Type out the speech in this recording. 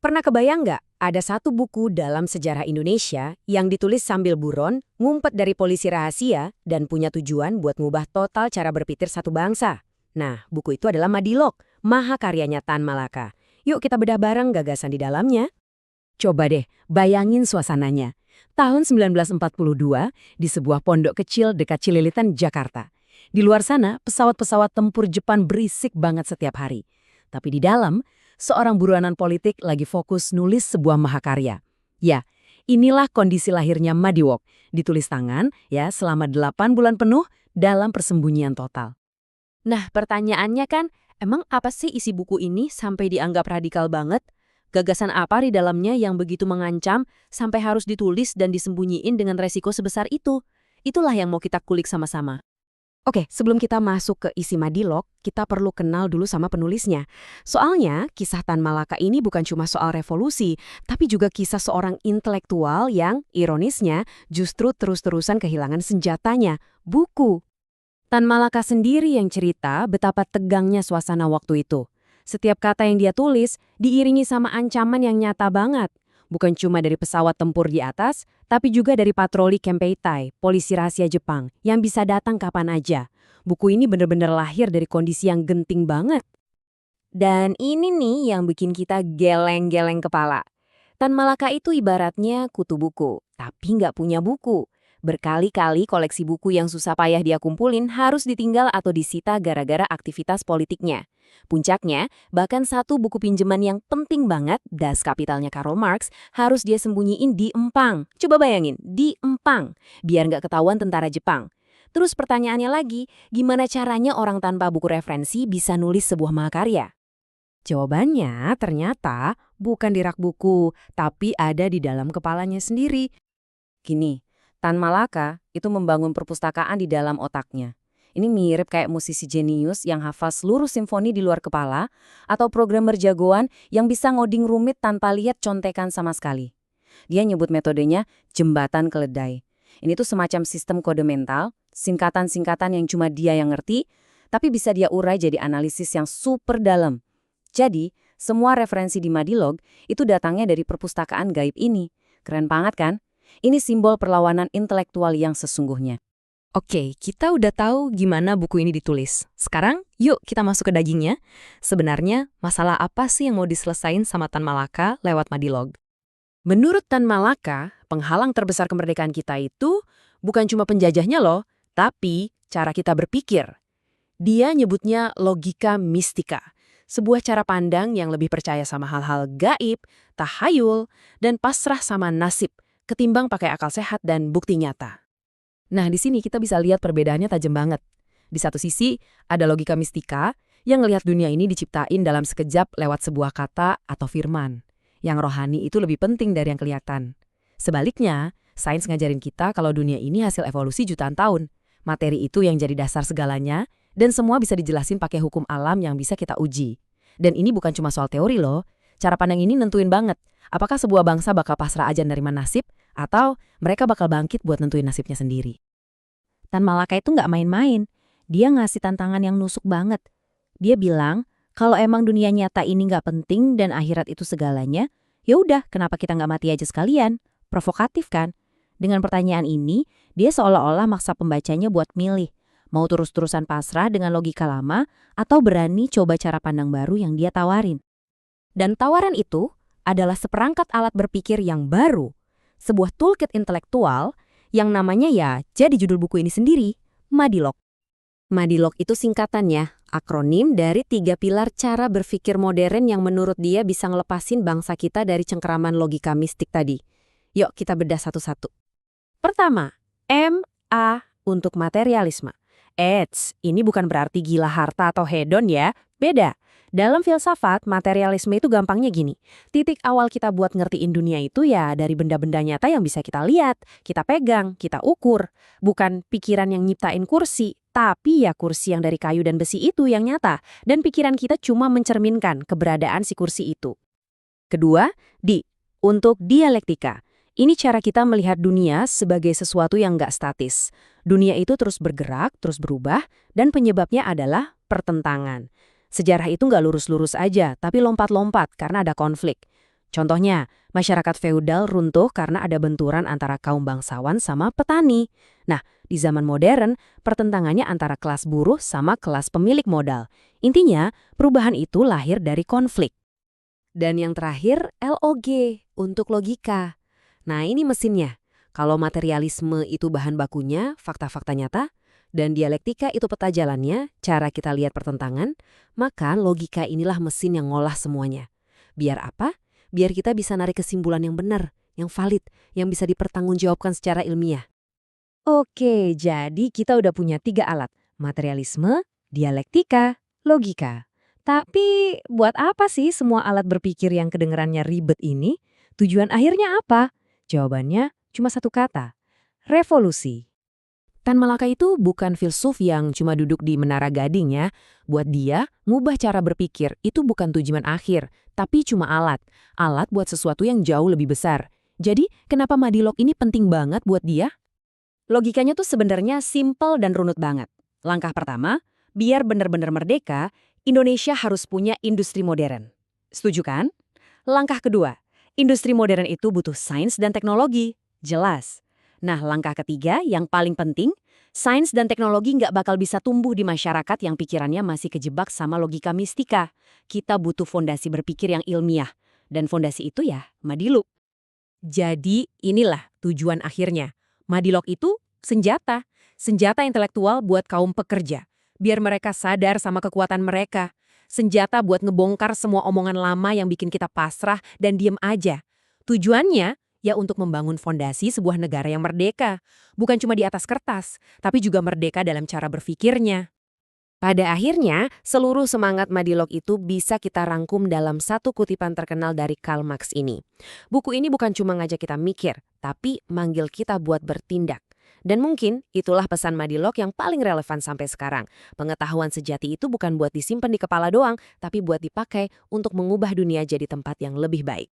Pernah kebayang nggak ada satu buku dalam sejarah Indonesia yang ditulis sambil buron, ngumpet dari polisi rahasia, dan punya tujuan buat ngubah total cara berpikir satu bangsa? Nah, buku itu adalah Madilog, mahakaryanya Tan Malaka. Yuk kita bedah bareng gagasan di dalamnya. Coba deh, bayangin suasananya. Tahun 1942, di sebuah pondok kecil dekat Cililitan, Jakarta. Di luar sana, pesawat-pesawat tempur Jepang berisik banget setiap hari. Tapi di dalam, seorang buronan politik lagi fokus nulis sebuah mahakarya. Ya, inilah kondisi lahirnya Madiwog, ditulis tangan ya selama 8 bulan penuh dalam persembunyian total. Nah, pertanyaannya kan, emang apa sih isi buku ini sampai dianggap radikal banget? Gagasan apa di dalamnya yang begitu mengancam sampai harus ditulis dan disembunyiin dengan resiko sebesar itu? Itulah yang mau kita kulik sama-sama. Oke, sebelum kita masuk ke isi Madilog, kita perlu kenal dulu sama penulisnya. Soalnya, kisah Tan Malaka ini bukan cuma soal revolusi, tapi juga kisah seorang intelektual yang, ironisnya, justru terus-terusan kehilangan senjatanya, buku. Tan Malaka sendiri yang cerita betapa tegangnya suasana waktu itu. Setiap kata yang dia tulis diiringi sama ancaman yang nyata banget. Bukan cuma dari pesawat tempur di atas, tapi juga dari patroli Kempeitai, polisi rahasia Jepang, yang bisa datang kapan aja. Buku ini benar-benar lahir dari kondisi yang genting banget. Dan ini nih yang bikin kita geleng-geleng kepala. Tan Malaka itu ibaratnya kutu buku, tapi nggak punya buku. Berkali-kali koleksi buku yang susah payah dia kumpulin harus ditinggal atau disita gara-gara aktivitas politiknya. Puncaknya, bahkan satu buku pinjaman yang penting banget, Das Kapitalnya Karl Marx, harus dia sembunyiin di Empang. Coba bayangin, di Empang, biar nggak ketahuan tentara Jepang. Terus pertanyaannya lagi, gimana caranya orang tanpa buku referensi bisa nulis sebuah mahakarya? Jawabannya ternyata bukan di rak buku, tapi ada di dalam kepalanya sendiri. Gini, Tan Malaka itu membangun perpustakaan di dalam otaknya. Ini mirip kayak musisi jenius yang hafal seluruh simfoni di luar kepala atau programmer jagoan yang bisa ngoding rumit tanpa lihat contekan sama sekali. Dia nyebut metodenya jembatan keledai. Ini tuh semacam sistem kode mental, singkatan-singkatan yang cuma dia yang ngerti, tapi bisa dia urai jadi analisis yang super dalam. Jadi, semua referensi di Madilog itu datangnya dari perpustakaan gaib ini. Keren banget kan? Ini simbol perlawanan intelektual yang sesungguhnya. Oke, kita udah tahu gimana buku ini ditulis. Sekarang, yuk kita masuk ke dagingnya. Sebenarnya, masalah apa sih yang mau diselesain sama Tan Malaka lewat Madilog? Menurut Tan Malaka, penghalang terbesar kemerdekaan kita itu bukan cuma penjajahnya loh, tapi cara kita berpikir. Dia nyebutnya logika mistika. Sebuah cara pandang yang lebih percaya sama hal-hal gaib, tahayul, dan pasrah sama nasib, ketimbang pakai akal sehat dan bukti nyata. Nah, di sini kita bisa lihat perbedaannya tajam banget. Di satu sisi, ada logika mistika yang ngelihat dunia ini diciptain dalam sekejap lewat sebuah kata atau firman. Yang rohani itu lebih penting dari yang kelihatan. Sebaliknya, sains ngajarin kita kalau dunia ini hasil evolusi jutaan tahun. Materi itu yang jadi dasar segalanya, dan semua bisa dijelasin pakai hukum alam yang bisa kita uji. Dan ini bukan cuma soal teori loh. Cara pandang ini nentuin banget. Apakah sebuah bangsa bakal pasrah aja nerima nasib, atau mereka bakal bangkit buat nentuin nasibnya sendiri. Tan Malaka itu nggak main-main. Dia ngasih tantangan yang nusuk banget. Dia bilang, kalau emang dunia nyata ini nggak penting dan akhirat itu segalanya, ya udah, kenapa kita nggak mati aja sekalian? Provokatif kan? Dengan pertanyaan ini, dia seolah-olah maksa pembacanya buat milih. Mau terus-terusan pasrah dengan logika lama, atau berani coba cara pandang baru yang dia tawarin. Dan tawaran itu adalah seperangkat alat berpikir yang baru. Sebuah toolkit intelektual yang namanya ya jadi judul buku ini sendiri, Madilog. Madilog itu singkatannya, akronim dari 3 pilar cara berpikir modern yang menurut dia bisa ngelepasin bangsa kita dari cengkeraman logika mistik tadi. Yuk kita bedah satu-satu. Pertama, M-A untuk materialisme. Ini bukan berarti gila harta atau hedon ya, beda. Dalam filsafat, materialisme itu gampangnya gini. Titik awal kita buat ngertiin dunia itu ya dari benda-benda nyata yang bisa kita lihat, kita pegang, kita ukur. Bukan pikiran yang nyiptain kursi, tapi ya kursi yang dari kayu dan besi itu yang nyata. Dan pikiran kita cuma mencerminkan keberadaan si kursi itu. Kedua, untuk dialektika. Ini cara kita melihat dunia sebagai sesuatu yang nggak statis. Dunia itu terus bergerak, terus berubah, dan penyebabnya adalah pertentangan. Sejarah itu nggak lurus-lurus aja, tapi lompat-lompat karena ada konflik. Contohnya, masyarakat feudal runtuh karena ada benturan antara kaum bangsawan sama petani. Nah, di zaman modern, pertentangannya antara kelas buruh sama kelas pemilik modal. Intinya, perubahan itu lahir dari konflik. Dan yang terakhir, LOG, untuk logika. Nah, ini mesinnya. Kalau materialisme itu bahan bakunya, fakta-fakta nyata, dan dialektika itu peta jalannya, cara kita lihat pertentangan, maka logika inilah mesin yang ngolah semuanya. Biar apa? Biar kita bisa narik kesimpulan yang benar, yang valid, yang bisa dipertanggungjawabkan secara ilmiah. Oke, jadi kita udah punya 3 alat. Materialisme, dialektika, logika. Tapi buat apa sih semua alat berpikir yang kedengerannya ribet ini? Tujuan akhirnya apa? Jawabannya cuma satu kata. Revolusi. Tan Malaka itu bukan filsuf yang cuma duduk di menara gading ya. Buat dia, ngubah cara berpikir itu bukan tujuan akhir, tapi cuma alat. Alat buat sesuatu yang jauh lebih besar. Jadi, kenapa Madilog ini penting banget buat dia? Logikanya tuh sebenarnya simpel dan runut banget. Langkah pertama, biar benar-benar merdeka, Indonesia harus punya industri modern. Setuju kan? Langkah kedua, industri modern itu butuh sains dan teknologi. Jelas. Nah, langkah ketiga yang paling penting, sains dan teknologi nggak bakal bisa tumbuh di masyarakat yang pikirannya masih kejebak sama logika mistika. Kita butuh fondasi berpikir yang ilmiah. Dan fondasi itu ya, Madilog. Jadi inilah tujuan akhirnya. Madilog itu senjata. Senjata intelektual buat kaum pekerja. Biar mereka sadar sama kekuatan mereka. Senjata buat ngebongkar semua omongan lama yang bikin kita pasrah dan diem aja. Tujuannya ya untuk membangun fondasi sebuah negara yang merdeka. Bukan cuma di atas kertas, tapi juga merdeka dalam cara berpikirnya. Pada akhirnya, seluruh semangat Madilog itu bisa kita rangkum dalam satu kutipan terkenal dari Karl Marx ini. Buku ini bukan cuma ngajak kita mikir, tapi manggil kita buat bertindak. Dan mungkin itulah pesan Madilog yang paling relevan sampai sekarang. Pengetahuan sejati itu bukan buat disimpan di kepala doang, tapi buat dipakai untuk mengubah dunia jadi tempat yang lebih baik.